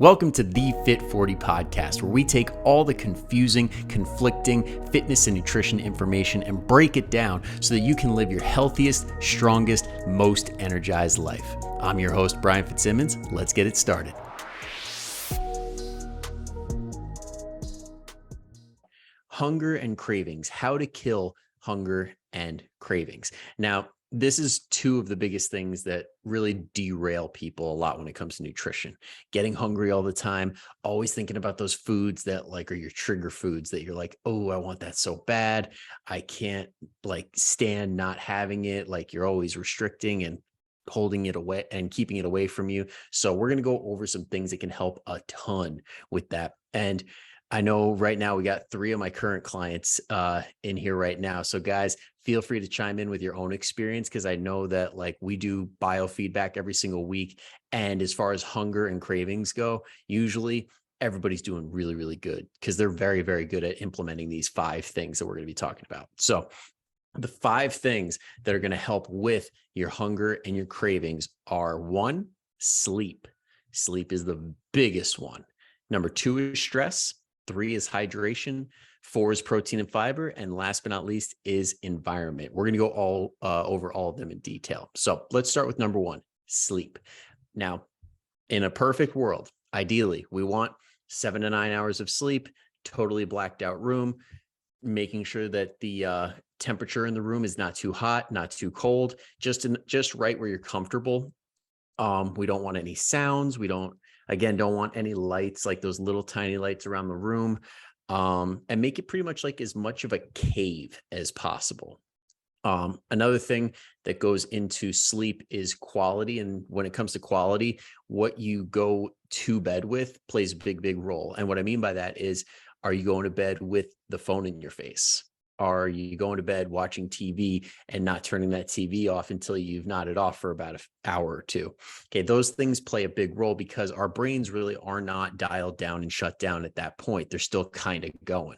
Welcome to the Fit 40 podcast, where we take all the confusing, conflicting fitness and nutrition information and break it down so that you can live your healthiest, strongest, most energized life. I'm your host, Brian Fitzsimmons. Let's get it started. Hunger and cravings, how to kill hunger and cravings. Now, this is two of the biggest things that really derail people a lot when it comes to nutrition. Getting hungry all the time, always thinking about those foods that are your trigger foods that you're like, oh, I want that so bad. I can't stand not having it. You're always restricting and holding it away and keeping it away from you. So we're going to go over some things that can help a ton with that. And I know right now we got 3 of my current clients in here right now. So guys, feel free to chime in with your own experience, because I know that we do biofeedback every single week. And as far as hunger and cravings go, usually everybody's doing really, really good because they're very, very good at implementing these 5 things that we're going to be talking about. So the 5 things that are going to help with your hunger and your cravings are: 1, sleep. Sleep is the biggest one. Number 2 is stress. 3 is hydration. 4 is protein and fiber. And last but not least is environment. We're going to go over all of them in detail. So let's start with number 1, sleep. Now, in a perfect world, ideally, we want 7 to 9 hours of sleep, totally blacked out room, making sure that the temperature in the room is not too hot, not too cold, just right where you're comfortable. We don't want any sounds. We don't want any lights, like those little tiny lights around the room, and make it pretty much as much of a cave as possible. Another thing that goes into sleep is quality. And when it comes to quality, what you go to bed with plays a big, big role. And what I mean by that is, are you going to bed with the phone in your face? Are you going to bed watching TV and not turning that TV off until you've nodded off for about an hour or 2? Okay, those things play a big role because our brains really are not dialed down and shut down at that point. They're still kind of going.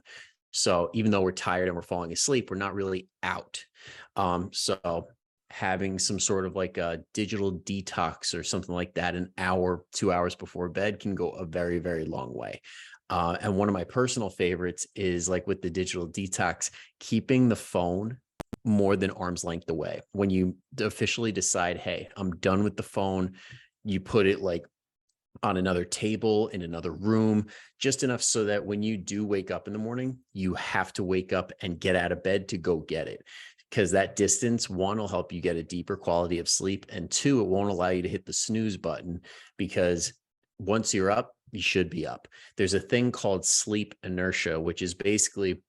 So even though we're tired and we're falling asleep, we're not really out. So having some sort of a digital detox or something like that, an hour, 2 hours before bed, can go a very, very long way. And one of my personal favorites is with the digital detox, keeping the phone more than arm's length away. When you officially decide, hey, I'm done with the phone, you put it on another table in another room, just enough so that when you do wake up in the morning, you have to wake up and get out of bed to go get it. Because that distance, 1, will help you get a deeper quality of sleep. And 2, it won't allow you to hit the snooze button, because once you're up, you should be up. There's a thing called sleep inertia, which is basically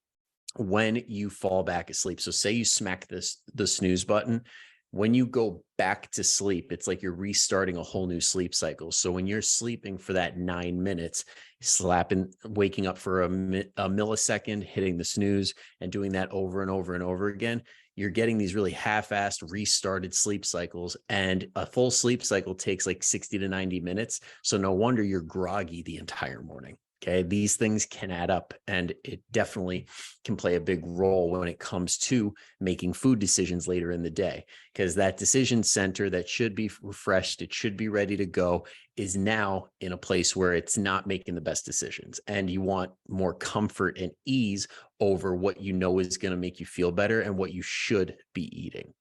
when you fall back asleep. So say you smack the snooze button, when you go back to sleep, it's like you're restarting a whole new sleep cycle. So when you're sleeping for that 9 minutes, waking up for a millisecond, hitting the snooze, and doing that over and over and over again, you're getting these really half-assed restarted sleep cycles. And a full sleep cycle takes 60 to 90 minutes. So no wonder you're groggy the entire morning. Okay, these things can add up, and it definitely can play a big role when it comes to making food decisions later in the day, because that decision center that should be refreshed, it should be ready to go, is now in a place where it's not making the best decisions. And you want more comfort and ease over what you know is going to make you feel better and what you should be eating.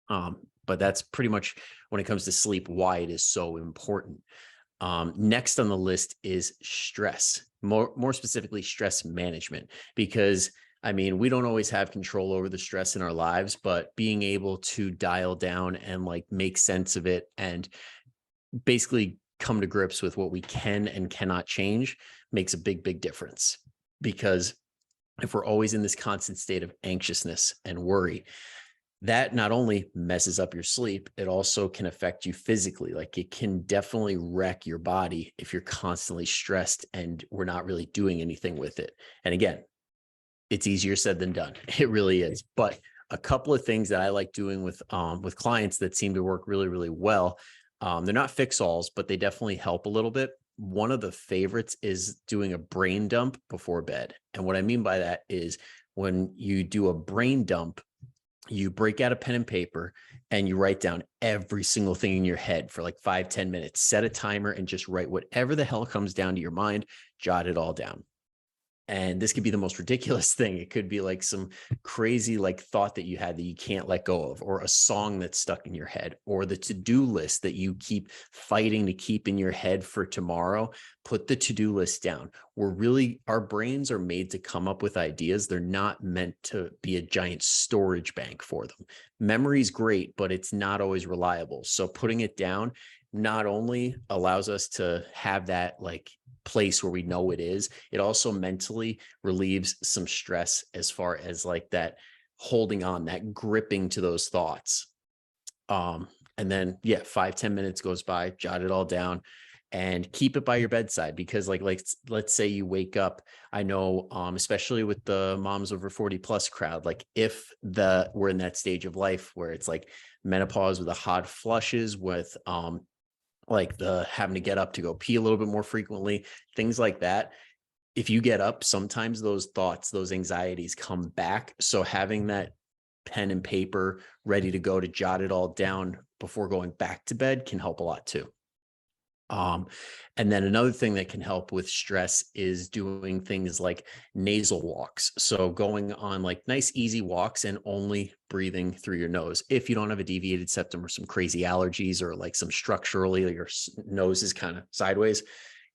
But that's pretty much, when it comes to sleep, why it is so important. Next on the list is stress, more specifically stress management, because we don't always have control over the stress in our lives, but being able to dial down and make sense of it and basically come to grips with what we can and cannot change makes a big, big difference. Because if we're always in this constant state of anxiousness and worry, that not only messes up your sleep, it also can affect you physically. It can definitely wreck your body if you're constantly stressed and we're not really doing anything with it. And again, it's easier said than done. It really is. But a couple of things that I like doing with clients that seem to work really, really well. They're not fix-alls, but they definitely help a little bit. One of the favorites is doing a brain dump before bed. And what I mean by that is, when you do a brain dump, you break out a pen and paper and you write down every single thing in your head for like 5-10 minutes. Set a timer and just write whatever the hell comes down to your mind, jot it all down. And this could be the most ridiculous thing. It could be like some crazy like thought that you had that you can't let go of, or a song that's stuck in your head, or the to-do list that you keep fighting to keep in your head for tomorrow. Put the to-do list down. Our brains are made to come up with ideas. They're not meant to be a giant storage bank for them. Memory is great, but it's not always reliable. So putting it down not only allows us to have that like place where we know it is, it also mentally relieves some stress as far as like that holding on, that gripping to those thoughts. And then 5-10 minutes goes by, jot it all down and keep it by your bedside, because like let's say you wake up. I know especially with the moms over 40 plus crowd, like if we're in that stage of life where it's like menopause with the hot flushes, with like the having to get up to go pee a little bit more frequently, things like that. If you get up, sometimes those thoughts, those anxieties come back. So having that pen and paper ready to go to jot it all down before going back to bed can help a lot too. And then another thing that can help with stress is doing things like nasal walks. So going on like nice, easy walks and only breathing through your nose. If you don't have a deviated septum or some crazy allergies, or like some structurally your nose is kind of sideways.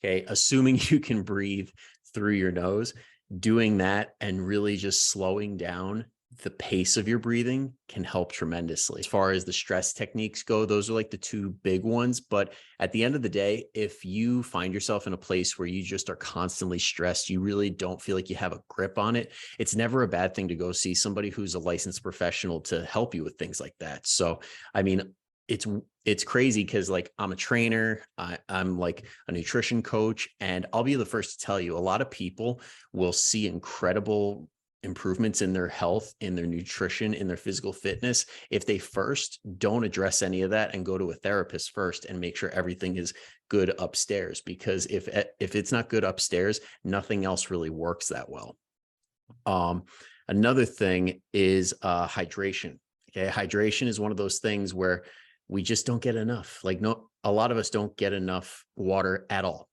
Okay. Assuming you can breathe through your nose, doing that and really just slowing down the pace of your breathing can help tremendously. As far as the stress techniques go, those are like the two big ones. But at the end of the day, if you find yourself in a place where you just are constantly stressed, you really don't feel like you have a grip on it, it's never a bad thing to go see somebody who's a licensed professional to help you with things like that. So, I mean, it's crazy because like I'm a trainer, I'm like a nutrition coach, and I'll be the first to tell you, a lot of people will see incredible improvements in their health, in their nutrition, in their physical fitness, if they first don't address any of that and go to a therapist first and make sure everything is good upstairs. Because if it's not good upstairs, nothing else really works that well. Another thing is hydration. Okay, hydration is one of those things where we just don't get enough. Like a lot of us don't get enough water at all.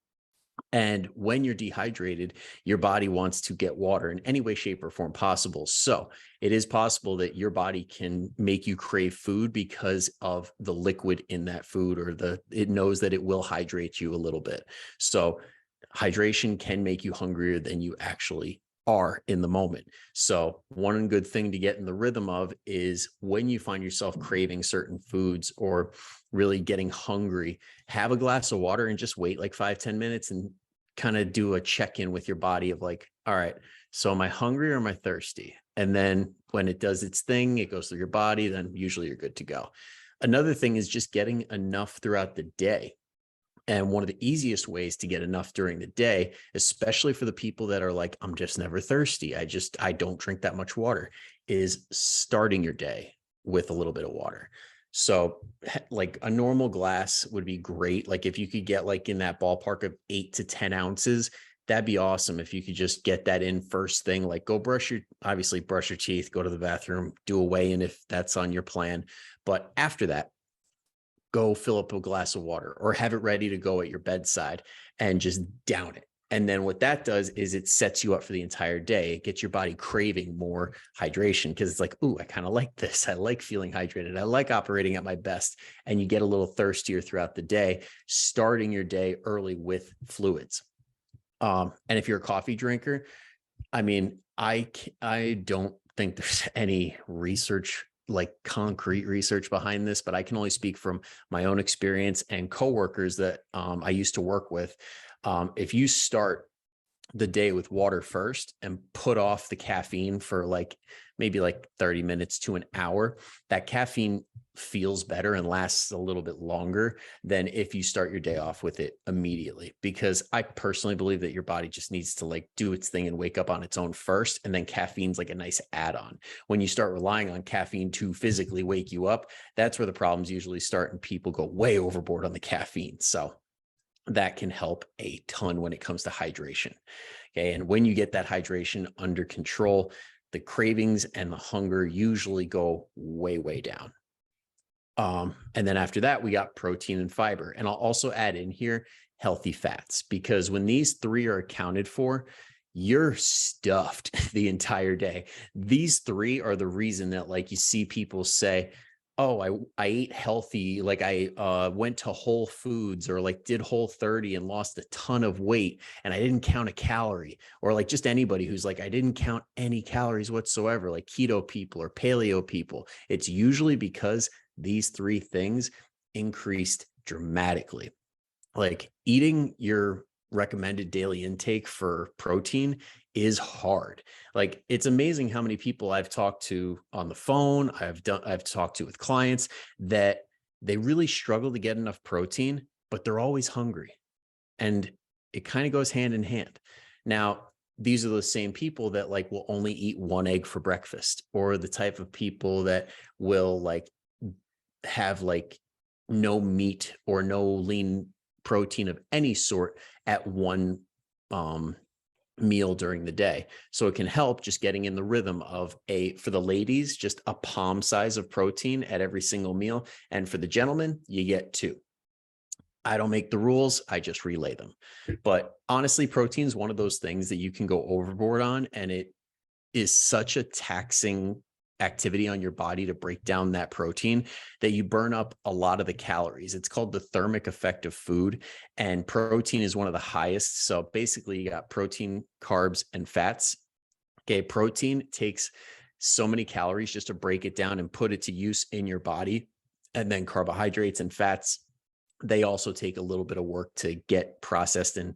And when you're dehydrated, your body wants to get water in any way, shape, or form possible. So it is possible that your body can make you crave food because of the liquid in that food, or it knows that it will hydrate you a little bit. So hydration can make you hungrier than you actually are in the moment. So one good thing to get in the rhythm of is when you find yourself craving certain foods or really getting hungry, have a glass of water and just wait like 5-10 minutes and kind of do a check-in with your body of like, all right, so am I hungry or am I thirsty? And then when it does its thing, it goes through your body, then usually you're good to go. Another thing is just getting enough throughout the day. And one of the easiest ways to get enough during the day, especially for the people that are like, I'm just never thirsty, I don't drink that much water, is starting your day with a little bit of water. So like a normal glass would be great. Like if you could get like in that ballpark of 8 to 10 ounces, that'd be awesome. If you could just get that in first thing, like go brush your teeth, go to the bathroom, do a weigh-in if that's on your plan. But after that, go fill up a glass of water or have it ready to go at your bedside and just down it. And then what that does is it sets you up for the entire day. It gets your body craving more hydration because it's like, ooh, I kind of like this. I like feeling hydrated. I like operating at my best. And you get a little thirstier throughout the day, starting your day early with fluids. And if you're a coffee drinker, I mean, I don't think there's any research, like concrete research behind this, but I can only speak from my own experience and coworkers that I used to work with. If you start the day with water first and put off the caffeine for like maybe like 30 minutes to an hour, that caffeine feels better and lasts a little bit longer than if you start your day off with it immediately. Because I personally believe that your body just needs to like do its thing and wake up on its own first. And then caffeine's like a nice add-on. When you start relying on caffeine to physically wake you up, that's where the problems usually start and people go way overboard on the caffeine. So that can help a ton when it comes to hydration. Okay. And when you get that hydration under control, the cravings and the hunger usually go way, way down. And then after that, we got protein and fiber. And I'll also add in here healthy fats, because when these three are accounted for, you're stuffed the entire day. These three are the reason that, like, you see people say, oh, I ate healthy, like I went to Whole Foods or like did Whole30 and lost a ton of weight and I didn't count a calorie. Or like just anybody who's like, I didn't count any calories whatsoever, like keto people or paleo people. It's usually because these three things increased dramatically. Like eating your recommended daily intake for protein is hard. Like it's amazing how many people I've talked to on the phone, I've talked to with clients that they really struggle to get enough protein, but they're always hungry. And it kind of goes hand in hand. Now, these are the same people that like will only eat one egg for breakfast, or the type of people that will like have like no meat or no lean protein of any sort at one meal during the day. So it can help just getting in the rhythm of for the ladies, just a palm size of protein at every single meal. And for the gentlemen, you get two. I don't make the rules. I just relay them. But honestly, protein is one of those things that you can go overboard on, and it is such a taxing activity on your body to break down that protein that you burn up a lot of the calories. It's called the thermic effect of food, and protein is one of the highest. So basically you got protein, carbs, and fats. Okay, protein takes so many calories just to break it down and put it to use in your body. And then carbohydrates and fats, they also take a little bit of work to get processed and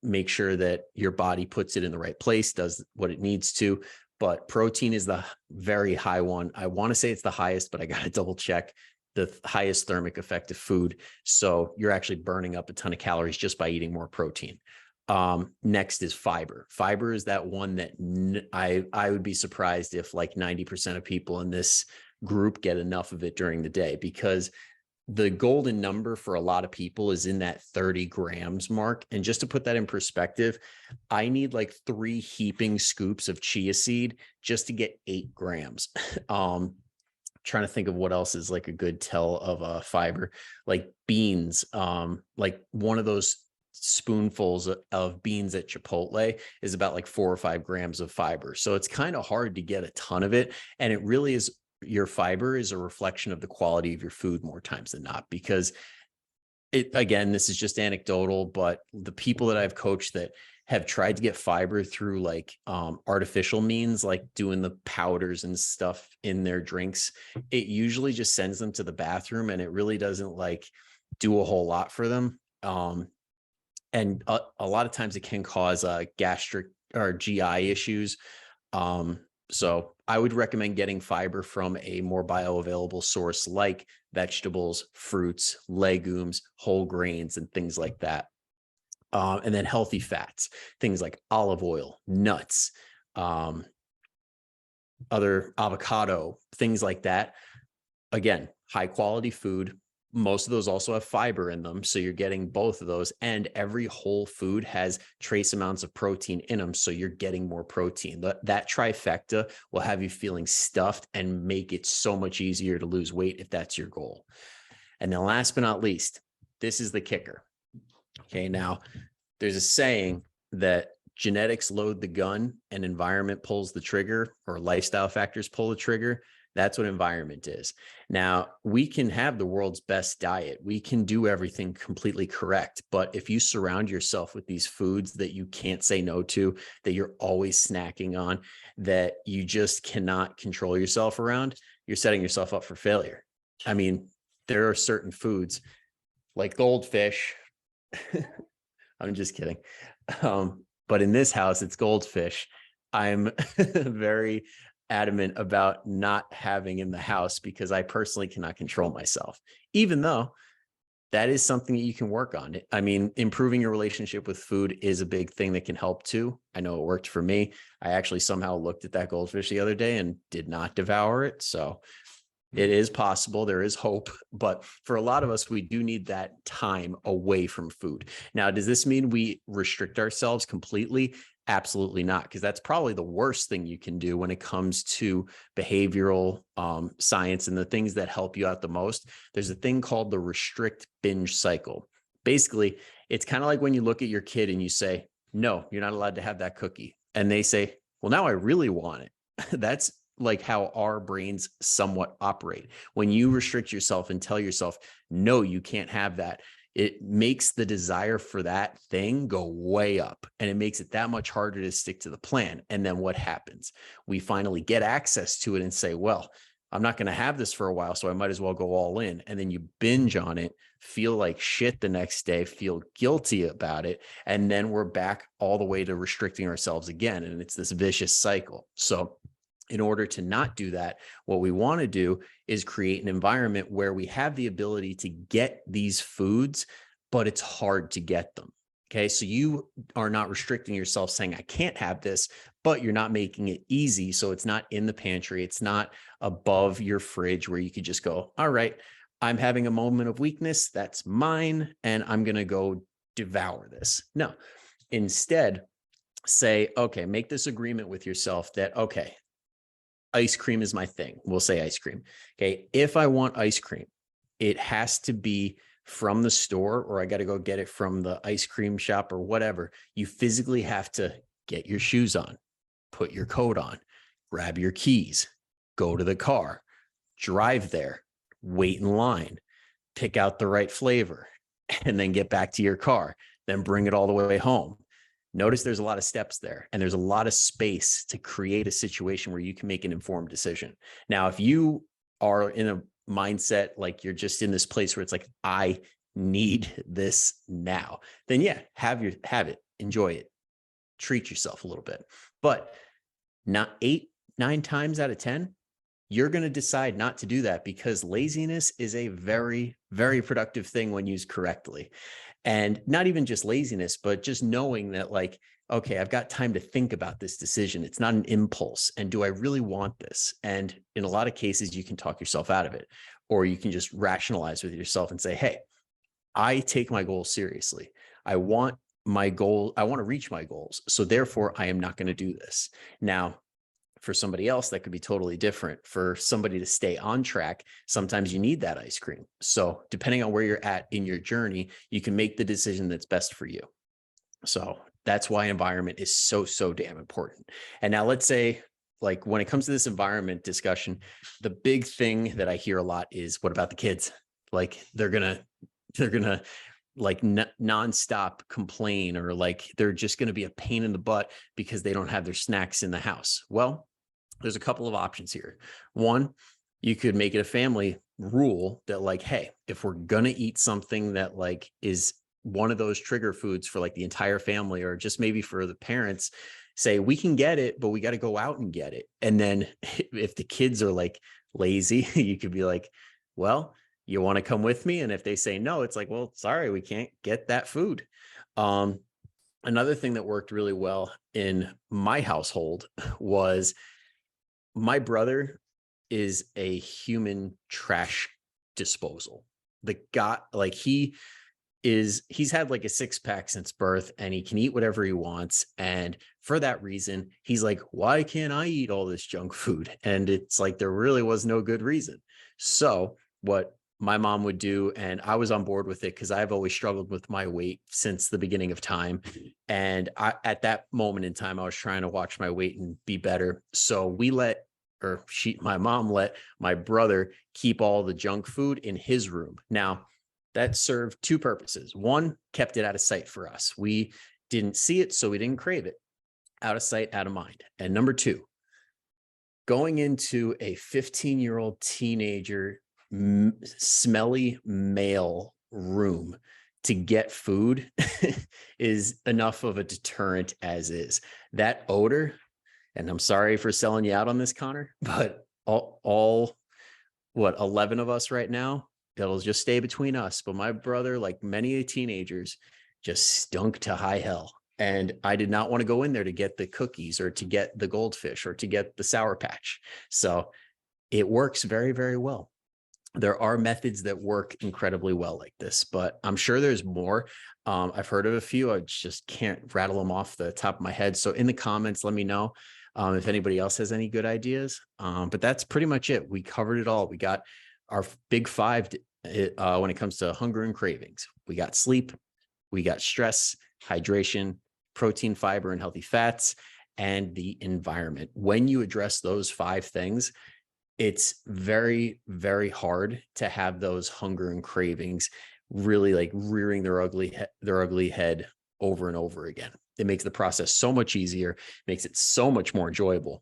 make sure that your body puts it in the right place, does what it needs to. But protein is the very high one. I want to say it's the highest, but I got to double check. The highest thermic effect of food. So you're actually burning up a ton of calories just by eating more protein. Next is fiber. Fiber is that one that I would be surprised if like 90% of people in this group get enough of it during the day, because the golden number for a lot of people is in that 30 grams mark. And just to put that in perspective, I need like 3 heaping scoops of chia seed just to get 8 grams. Trying to think of what else is like a good tell of fiber, like beans. Like one of those spoonfuls of beans at Chipotle is about like 4 or 5 grams of fiber. So it's kind of hard to get a ton of it. And it really is, your fiber is a reflection of the quality of your food more times than not, because again, this is just anecdotal, but the people that I've coached that have tried to get fiber through like artificial means, like doing the powders and stuff in their drinks, it usually just sends them to the bathroom, and it really doesn't like do a whole lot for them. And a lot of times it can cause gastric or GI issues. So I would recommend getting fiber from a more bioavailable source like vegetables, fruits, legumes, whole grains, and things like that. And then healthy fats, things like olive oil, nuts, other avocado, things like that. Again, high quality food. Most of those also have fiber in them. So you're getting both of those, and every whole food has trace amounts of protein in them. So you're getting more protein. That trifecta will have you feeling stuffed and make it so much easier to lose weight if that's your goal. And then last but not least, this is the kicker. Okay. Now there's a saying that genetics load the gun and environment pulls the trigger, or lifestyle factors pull the trigger. That's what environment is. Now, we can have the world's best diet. We can do everything completely correct. But if you surround yourself with these foods that you can't say no to, that you're always snacking on, that you just cannot control yourself around, you're setting yourself up for failure. I mean, there are certain foods like goldfish. I'm just kidding. But in this house, it's goldfish. I'm very adamant about not having in the house because I personally cannot control myself, even though that is something that you can work on. I mean, improving your relationship with food is a big thing that can help too. I know it worked for me. I actually somehow looked at that goldfish the other day and did not devour it. So It is possible. There is hope. But for a lot of us, we do need that time away from food. Now, does this mean we restrict ourselves completely? Absolutely not, because that's probably the worst thing you can do when it comes to behavioral science and the things that help you out the most. There's a thing called the restrict binge cycle. Basically, it's kind of like when you look at your kid and you say, no, you're not allowed to have that cookie. And they say, well, now I really want it. That's like how our brains somewhat operate. When you restrict yourself and tell yourself, no, you can't have that, it makes the desire for that thing go way up, and it makes it that much harder to stick to the plan. And then what happens? We finally get access to it and say, well, I'm not going to have this for a while, so I might as well go all in. And then you binge on it, feel like shit the next day, feel guilty about it. And then we're back all the way to restricting ourselves again. And it's this vicious cycle. So in order to not do that, what we want to do is create an environment where we have the ability to get these foods, but it's hard to get them. Okay. So you are not restricting yourself saying, I can't have this, but you're not making it easy. So it's not in the pantry. It's not above your fridge where you could just go, all right, I'm having a moment of weakness. That's mine. And I'm going to go devour this. No, instead say, okay, make this agreement with yourself that, okay, ice cream is my thing. We'll say ice cream. Okay. If I want ice cream, it has to be from the store, or I got to go get it from the ice cream shop or whatever. You physically have to get your shoes on, put your coat on, grab your keys, go to the car, drive there, wait in line, pick out the right flavor, and then get back to your car, then bring it all the way home. Notice there's a lot of steps there, and there's a lot of space to create a situation where you can make an informed decision. Now, if you are in a mindset like you're just in this place where it's like, I need this now, then yeah, have it, enjoy it, treat yourself a little bit. But not 8, 9 times out of 10, you're going to decide not to do that, because laziness is a very, very productive thing when used correctly. And not even just laziness, but just knowing that, like, okay, I've got time to think about this decision. It's not an impulse. And do I really want this? And in a lot of cases, you can talk yourself out of it, or you can just rationalize with yourself and say, hey, I take my goals seriously. I want my goal. I want to reach my goals. So therefore, I am not going to do this. Now, for somebody else, that could be totally different. For somebody to stay on track, sometimes you need that ice cream. So depending on where you're at in your journey, you can make the decision that's best for you. So that's why environment is so, so damn important. And now let's say, like, when it comes to this environment discussion, the big thing that I hear a lot is, what about the kids? Like, they're going to like nonstop complain, or like they're just going to be a pain in the butt because they don't have their snacks in the house. Well, there's a couple of options here. One, you could make it a family rule that, like, hey, if we're going to eat something that like is one of those trigger foods for like the entire family, or just maybe for the parents, say we can get it, but we got to go out and get it. And then if the kids are like lazy, you could be like, well, you want to come with me? And if they say no, it's like, well, sorry, we can't get that food. Another thing that worked really well in my household was, my brother is a human trash disposal. The guy, like, he's had like a 6-pack since birth, and he can eat whatever he wants. And for that reason, he's like, why can't I eat all this junk food? And it's like, there really was no good reason. So what my mom would do, and I was on board with it because I've always struggled with my weight since the beginning of time. And at that moment in time, I was trying to watch my weight and be better. So my mom let my brother keep all the junk food in his room. Now, that served 2 purposes. One, kept it out of sight for us. We didn't see it, so we didn't crave it. Out of sight, out of mind. And number 2, going into a 15-year-old teenager, smelly male room to get food is enough of a deterrent as is. That odor, and I'm sorry for selling you out on this, Connor, but all 11 of us right now, it'll just stay between us. But my brother, like many teenagers, just stunk to high hell. And I did not want to go in there to get the cookies, or to get the goldfish, or to get the Sour Patch. So it works very, very well. There are methods that work incredibly well like this, but I'm sure there's more. I've heard of a few. I just can't rattle them off the top of my head. So in the comments, let me know if anybody else has any good ideas. But that's pretty much it. We covered it all. We got our big five when it comes to hunger and cravings. We got sleep, we got stress, hydration, protein, fiber, and healthy fats, and the environment. When you address those 5 things, it's very, very hard to have those hunger and cravings really like rearing their ugly head over and over again. It makes the process so much easier, makes it so much more enjoyable.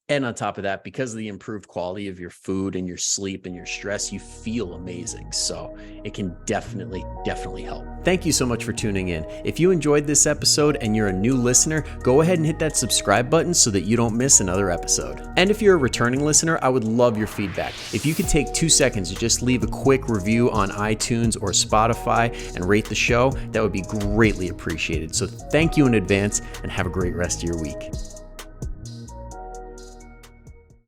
And on top of that, because of the improved quality of your food and your sleep and your stress, you feel amazing. So it can definitely, definitely help. Thank you so much for tuning in. If you enjoyed this episode and you're a new listener, go ahead and hit that subscribe button so that you don't miss another episode. And if you're a returning listener, I would love your feedback. If you could take 2 seconds to just leave a quick review on iTunes or Spotify and rate the show, that would be greatly appreciated. So thank you in advance and have a great rest of your week.